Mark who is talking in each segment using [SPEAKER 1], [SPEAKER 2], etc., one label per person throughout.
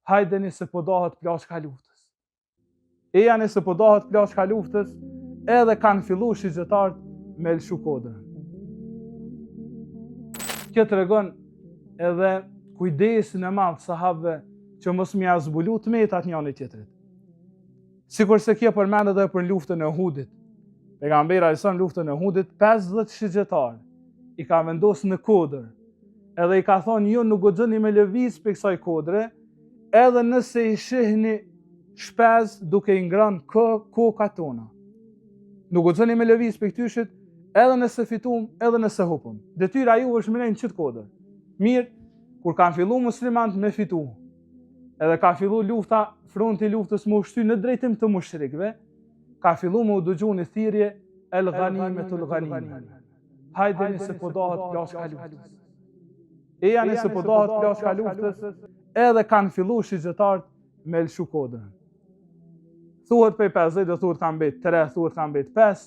[SPEAKER 1] hajdeni se po dohet plashka luftës. E janë se po dohet plashka luftës, edhe kanë fillu shigjetarët me lëshu kodrën. Kjo të regon edhe kujdesin e madh sahabëve që mos m'ia zbulu tmetat njëri tjetrit. Sikur se kjo përmend edhe për luftën e Uhudit. Pejgamberi alajhi luftën e Uhudit 50 shigjetar i ka vendosur në kodër, edhe i ka thonë ju nuk guxoni me lëviz për kësaj kodre, edhe nëse i shihni shpez duke i ngrënë kokat tona. Nuk guxoni me lëviz për këtyshit, edhe nëse fitum, edhe nëse hupëm. Detyra ju është me nejnë qëtë kodër. Mirë, kur kanë fillu muslimanët me fitu, edhe ka fillu lufta, fronti luftës më ushty në drejtim të mushrikëve, ka fillu më u dëgju një thirrje el ghanimetul ghanime. Hajdeni se po dohet plashka luftës. E janë se po dohet plashka luftës, edhe kanë fillu shigjetarët me lëshu kodrën. Thuhet prej 50, dhe thuhet kanë mbet 3, thuhet kanë mbet 5,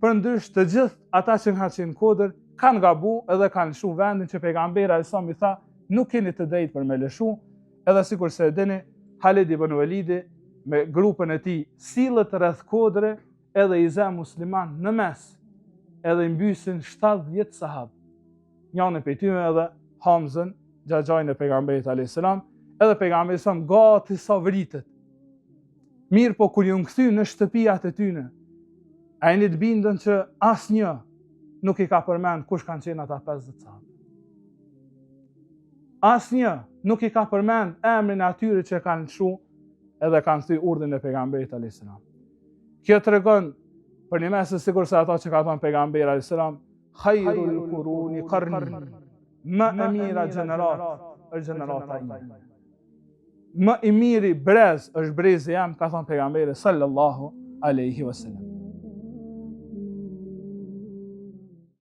[SPEAKER 1] për ndrysh të gjithë ata që kanë qenë kodër kanë gabu edhe kanë lëshu vendin që pejgamberi alajhi i tha nuk keni të drejtë për me lëshu, edhe sikur se e dini Halid ibn Walidi me grupën e tij sillet rreth kodre edhe i zë musliman në mes, edhe i mbysin 70 sahabë. Njëri prej tyre edhe Hamzën, xhaxhain e pejgamberit alayhis salam, edhe pejgamberi sa gati sa vritet. Mirë po kur ju kthy në shtëpiat e tyre, a jeni të bindën që asnjë nuk i ka përmend kush kanë qenë ata 50 sahabë. Asnjë nuk i ka përmend emrin e atyre që kanë lëshu edhe kanë kthy urdhën e pejgamberit alayhis salam. Kjo tregon për një mes sikur se ata që ka thënë pejgamberi alayhis salam, khairul quruni qarni, më e mira gjenerat është gjenerata ime. Më i miri brez është brezi jam, ka thënë pejgamberi sallallahu alaihi wasallam.